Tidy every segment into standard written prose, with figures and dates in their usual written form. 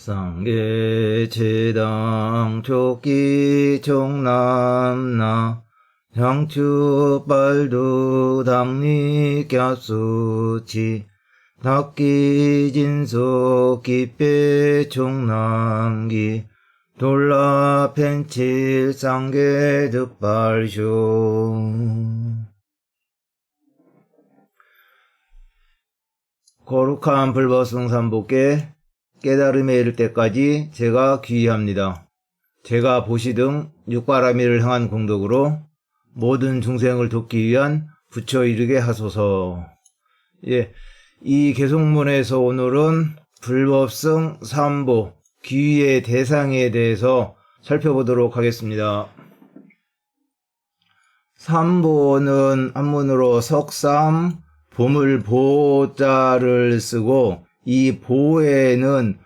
상계 제당 촉기 총남나 향추 빨두 당리 갸수치 닭기 진속 기빼 총남기 돌라 펜칠 상계 득발쇼. 거룩한 불법승삼보께 깨달음에 이를 때까지 제가 귀의합니다. 제가 보시등 육바라밀을 향한 공덕으로 모든 중생을 돕기 위한 부처 이르게 하소서. 이 개송문에서 오늘은 불법승 삼보 귀의의 대상에 대해서 살펴보도록 하겠습니다. 삼보는 한문으로 석삼, 보물 보자를 쓰고 이 보에는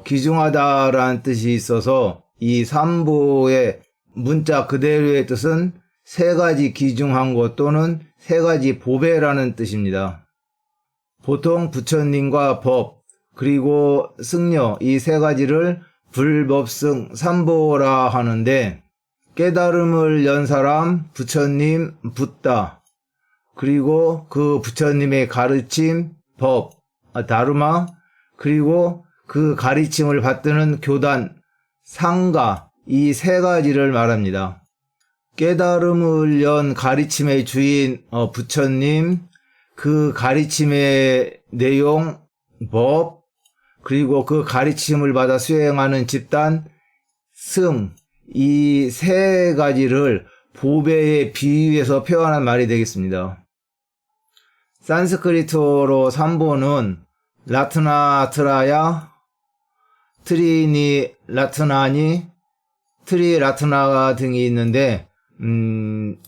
귀중하다라는 뜻이 있어서 이 삼보의 문자 그대로의 뜻은 세 가지 귀중한 것 또는 세 가지 보배라는 뜻입니다. 보통 부처님과 법 그리고 승려 이 세 가지를 불법승 삼보라 하는데, 깨달음을 연 사람 부처님 붓다, 그리고 그 부처님의 가르침 법 다르마, 그리고 그 가르침을 받드는 교단 상가, 이 세 가지를 말합니다. 깨달음을 연 가르침의 주인 부처님, 그 가르침의 내용 법, 그리고 그 가르침을 받아 수행하는 집단 승, 이 세 가지를 보배에 비유해서 표현한 말이 되겠습니다. 산스크리트어로 삼보는 라트나트라야, 트리니 라트나니, 트리 라트나 등이 있는데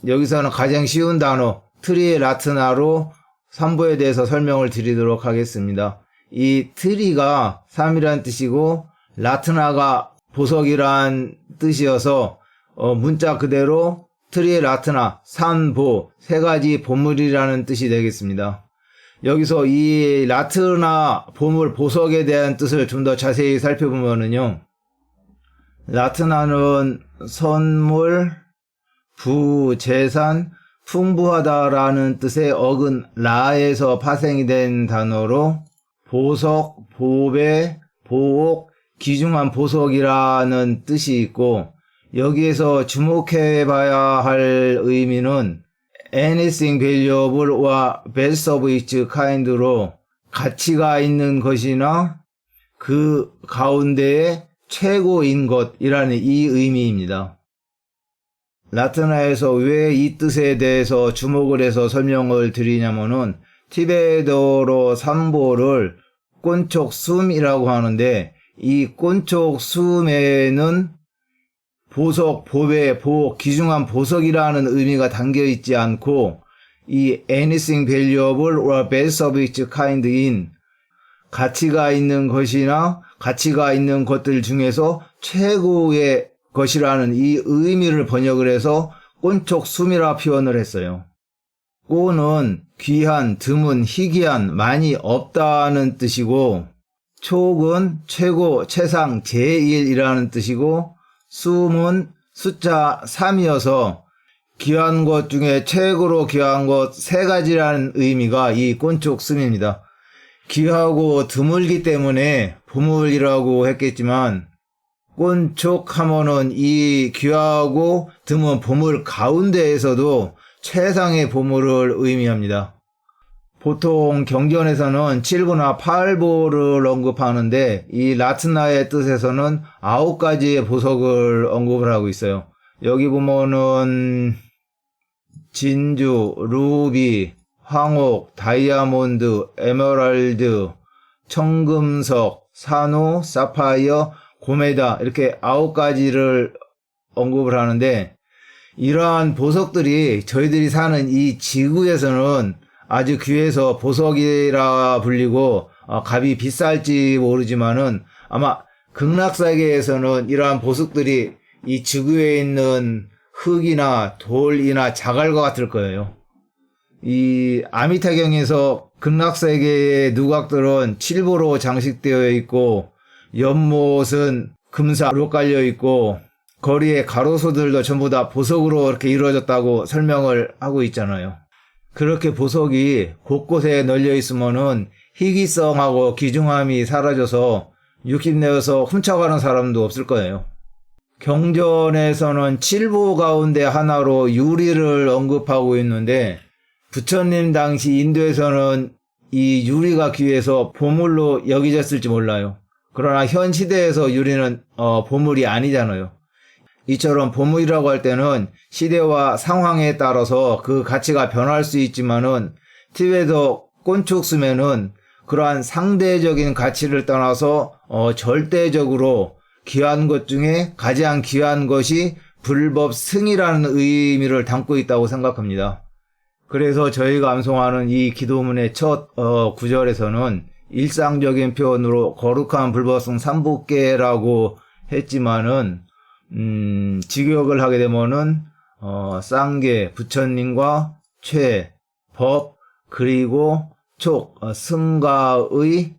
여기서는 가장 쉬운 단어 트리 라트나로 삼보에 대해서 설명을 드리도록 하겠습니다. 이 트리가 삼이란 뜻이고 라트나가 보석이란 뜻이어서 문자 그대로 트리 라트나, 삼보, 세 가지 보물이라는 뜻이 되겠습니다. 여기서 이 라트나, 보물, 보석에 대한 뜻을 좀 더 자세히 살펴보면은요, 라트나는 선물, 부, 재산, 풍부하다라는 뜻의 어근 라에서 파생이 된 단어로 보석, 보배, 보옥, 귀중한 보석이라는 뜻이 있고, 여기에서 주목해봐야 할 의미는 anything valuable와 best of its kind로 가치가 있는 것이나 그 가운데에 최고인 것이라는 이 의미입니다. 라트나에서 왜 이 뜻에 대해서 주목을 해서 설명을 드리냐면은 티베트어로 삼보를 꼰촉숨이라고 하는데, 이 꼰촉숨에는 보석, 보배, 보옥, 귀중한 보석이라는 의미가 담겨 있지 않고 이 anything valuable or best of its kind인 가치가 있는 것이나 가치가 있는 것들 중에서 최고의 것이라는 이 의미를 번역을 해서 꼰촉숨이라 표현을 했어요. 꼰은 귀한, 드문, 희귀한, 많이 없다는 뜻이고, 촉은 최고, 최상, 제일이라는 뜻이고, 숨은 숫자 3이어서 귀한 것 중에 최고로 귀한 것 세 가지라는 의미가 이 꼰촉숨입니다. 귀하고 드물기 때문에 보물이라고 했겠지만, 꼰촉하면은 이 귀하고 드문 보물 가운데에서도 최상의 보물을 의미합니다. 보통 경전에서는 7보나 8보를 언급하는데 이 라트나의 뜻에서는 9가지의 보석을 언급을 하고 있어요. 여기 보면은 진주, 루비, 황옥, 다이아몬드, 에메랄드, 청금석, 산호, 사파이어, 고메다, 이렇게 9가지를 언급을 하는데, 이러한 보석들이 저희들이 사는 이 지구에서는 아주 귀해서 보석이라 불리고 값이 비쌀지 모르지만은 아마 극락세계에서는 이러한 보석들이 이 지구에 있는 흙이나 돌이나 자갈과 같을 거예요. 이 아미타경에서 극락세계의 누각들은 7보로 장식되어 있고, 연못은 금사로 깔려 있고 거리의 가로수들도 전부 다 보석으로 이렇게 이루어졌다고 설명을 하고 있잖아요. 그렇게 보석이 곳곳에 널려 있으면은 희귀성하고 귀중함이 사라져서 욕심내어서 훔쳐가는 사람도 없을 거예요. 경전에서는 7보 가운데 하나로 유리를 언급하고 있는데 부처님 당시 인도에서는 이 유리가 귀해서 보물로 여겨졌을지 몰라요. 그러나 현 시대에서 유리는 보물이 아니잖아요. 이처럼 보물이라고 할 때는 시대와 상황에 따라서 그 가치가 변할 수 있지만은 티베트 꼰촉수면은 그러한 상대적인 가치를 떠나서 절대적으로 귀한 것 중에 가장 귀한 것이 불법 승이라는 의미를 담고 있다고 생각합니다. 그래서 저희가 암송하는 이 기도문의 첫 구절에서는 일상적인 표현으로 거룩한 불법승 삼부께라고 했지만은 직역을 하게 되면은 쌍계 부처님과 최, 법, 그리고 촉, 승가의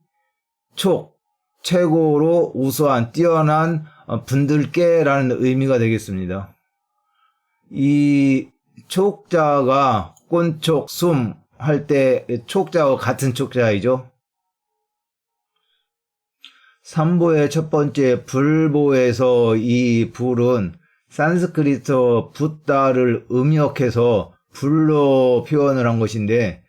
촉, 최고로 우수한 뛰어난 분들께라는 의미가 되겠습니다. 이 촉자가 꼰촉, 숨 할 때 촉자와 같은 촉자이죠. 삼보의 첫 번째 불보에서 이 불은 산스크리트 붓다를 음역해서 불로 표현을 한 것인데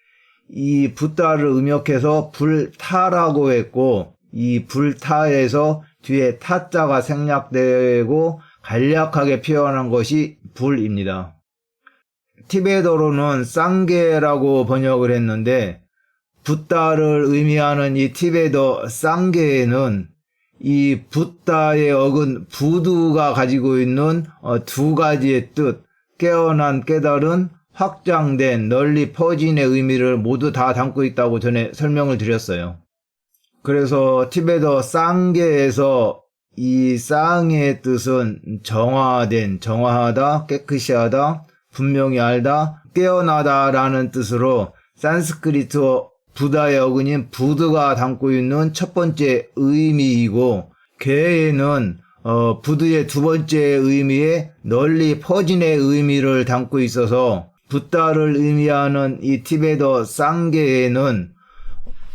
이 붓다를 음역해서 불타라고 했고 이 불타에서 뒤에 타자가 생략되고 간략하게 표현한 것이 불입니다. 티베트어로는 쌍계라고 번역을 했는데 붓다를 의미하는 이 티베트 쌍계에는 이 붓다의 어근 부두가 가지고 있는 두 가지의 뜻, 깨어난 깨달은 확장된 널리 퍼진의 의미를 모두 다 담고 있다고 전에 설명을 드렸어요. 그래서 티베트 쌍계에서 이 쌍의 뜻은 정화된, 정화하다, 깨끗이 하다, 분명히 알다, 깨어나다 라는 뜻으로 산스크리트 부다의 어근인 부드가 담고 있는 첫 번째 의미이고 괴에는 부드의 두 번째 의미에 널리 퍼진의 의미를 담고 있어서 붓다를 의미하는 이 티베트 쌍계에는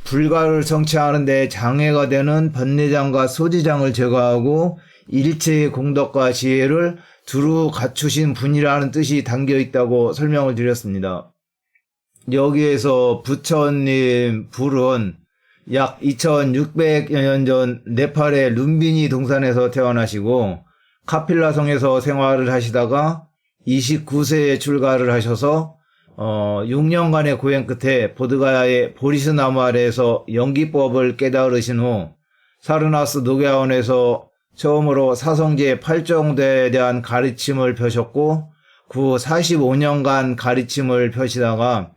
불가를 성취하는 데 장애가 되는 번뇌장과 소지장을 제거하고 일체의 공덕과 지혜를 두루 갖추신 분이라는 뜻이 담겨 있다고 설명을 드렸습니다. 여기에서 부처님 불은 약 2600여 년 전 네팔의 룸비니 동산에서 태어나시고 카필라성에서 생활을 하시다가 29세에 출가를 하셔서 6년간의 고행 끝에 보드가야의 보리스 나무 아래에서 연기법을 깨달으신 후 사르나스 녹야원에서 처음으로 사성제 8정도에 대한 가르침을 펴셨고 그 45년간 가르침을 펴시다가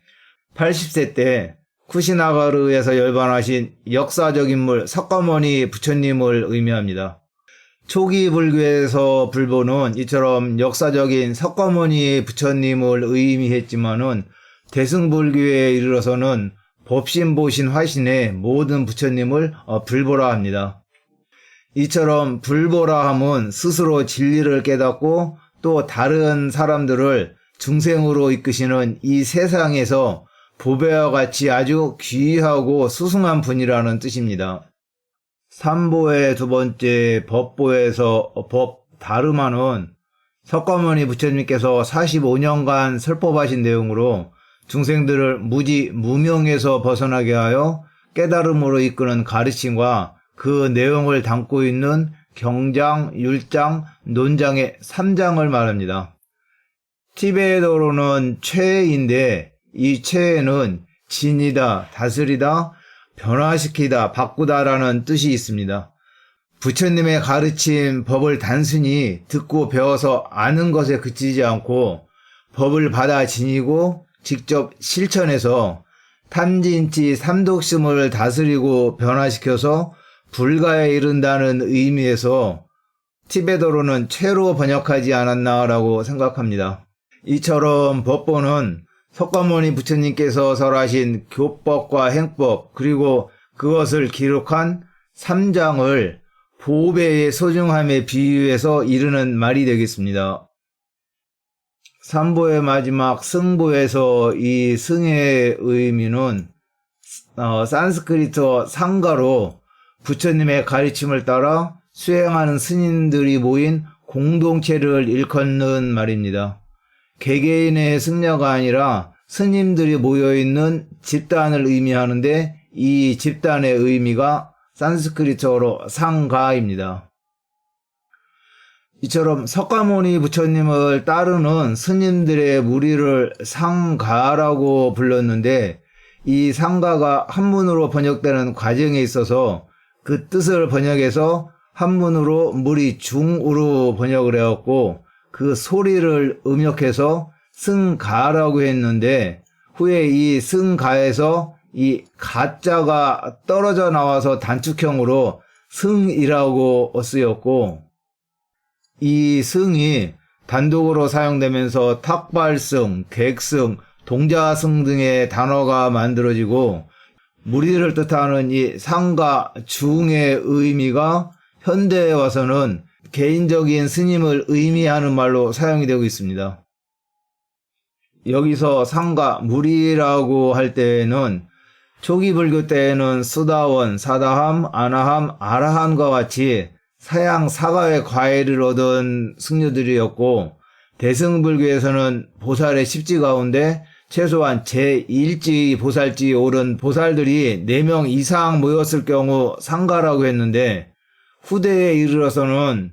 80세 때 쿠시나가르에서 열반하신 역사적 인물 석가모니 부처님을 의미합니다. 초기 불교에서 불보는 이처럼 역사적인 석가모니 부처님을 의미했지만은 대승불교에 이르러서는 법신보신 화신의 모든 부처님을 불보라 합니다. 이처럼 불보라 함은 스스로 진리를 깨닫고 또 다른 사람들을 중생으로 이끄시는 이 세상에서 보배와 같이 아주 귀하고 수승한 분이라는 뜻입니다. 삼보의 두 번째 법보에서 법 다르마는 석가모니 부처님께서 45년간 설법하신 내용으로 중생들을 무지 무명에서 벗어나게 하여 깨달음으로 이끄는 가르침과 그 내용을 담고 있는 경장, 율장, 논장의 3장을 말합니다. 티베트어로는 최인데 이 최에는 진이다, 다스리다, 변화시키다, 바꾸다라는 뜻이 있습니다. 부처님의 가르침 법을 단순히 듣고 배워서 아는 것에 그치지 않고 법을 받아 지니고 직접 실천해서 탐진치 삼독심을 다스리고 변화시켜서 불가에 이른다는 의미에서 티베트어로는 최로 번역하지 않았나라고 생각합니다. 이처럼 법보는 석가모니 부처님께서 설하신 교법과 행법 그리고 그것을 기록한 3장을 보배의 소중함에 비유해서 이르는 말이 되겠습니다. 삼보의 마지막 승보에서 이 승의 의미는 산스크리트어 상가로 부처님의 가르침을 따라 수행하는 스님들이 모인 공동체를 일컫는 말입니다. 개개인의 승려가 아니라 스님들이 모여있는 집단을 의미하는데 이 집단의 의미가 산스크리트어로 상가입니다. 이처럼 석가모니 부처님을 따르는 스님들의 무리를 상가라고 불렀는데 이 상가가 한문으로 번역되는 과정에 있어서 그 뜻을 번역해서 한문으로 무리 중으로 번역을 해왔고 그 소리를 음역해서 승가라고 했는데 후에 이 승가에서 이 가자가 떨어져 나와서 단축형으로 승이라고 쓰였고 이 승이 단독으로 사용되면서 탁발승, 객승, 동자승 등의 단어가 만들어지고 무리를 뜻하는 이 상가 중의 의미가 현대에 와서는 개인적인 스님을 의미하는 말로 사용이 되고 있습니다. 여기서 상가, 무리라고 할 때에는 초기 불교 때에는 수다원, 사다함, 아나함, 아라함과 같이 사양 사가의 과외를 얻은 승려들이었고 대승불교에서는 보살의 10지 가운데 최소한 제1지 보살지에 오른 보살들이 4명 이상 모였을 경우 상가라고 했는데 후대에 이르러서는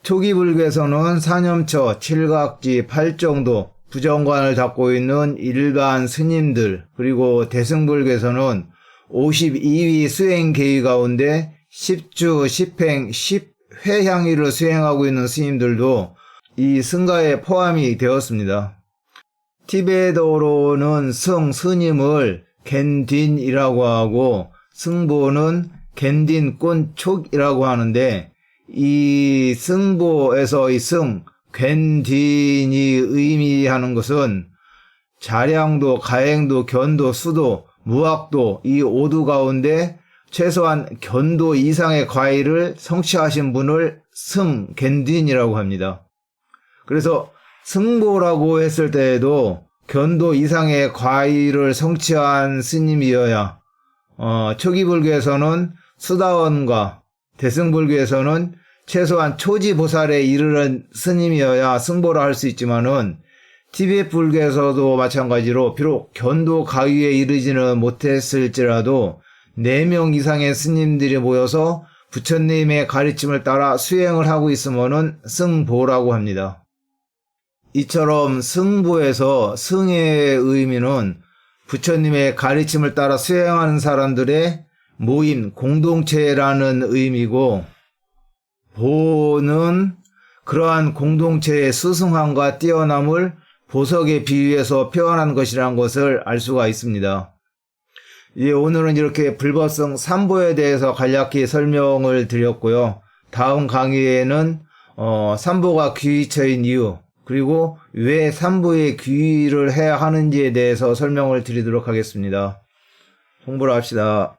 초기 불교에서는 사념처, 칠각지, 팔정도, 부정관을 잡고 있는 일반 스님들 그리고 대승불교에서는 52위 수행 계위 가운데 10주, 10행, 10회향위를 수행하고 있는 스님들도 이 승가에 포함이 되었습니다. 티베트어로는 스님을 겐딘이라고 하고 승보는 겐딘꼰촉이라고 하는데 이 승보에서 이 겐딘이 의미하는 것은 자량도, 가행도, 견도, 수도, 무학도 이 5두 가운데 최소한 견도 이상의 과의를 성취하신 분을 겐딘이라고 합니다. 그래서 승보라고 했을 때에도 견도 이상의 과의를 성취한 스님이어야 초기 불교에서는 수다원과 대승불교에서는 최소한 초지보살에 이르는 스님이어야 승보라 할 수 있지만은 티베트 불교에서도 마찬가지로 비록 견도 가위에 이르지는 못했을지라도 4명 이상의 스님들이 모여서 부처님의 가르침을 따라 수행을 하고 있으면은 승보라고 합니다. 이처럼 승보에서 승의 의미는 부처님의 가르침을 따라 수행하는 사람들의 모임, 공동체라는 의미고 보는 그러한 공동체의 스승함과 뛰어남을 보석에 비유해서 표현한 것이라는 것을 알 수가 있습니다. 오늘은 이렇게 불법성 3보에 대해서 간략히 설명을 드렸고요. 다음 강의에는 3보가 귀처인 이유 그리고 왜 3보에 귀를 해야 하는지에 대해서 설명을 드리도록 하겠습니다. 공부를 합시다.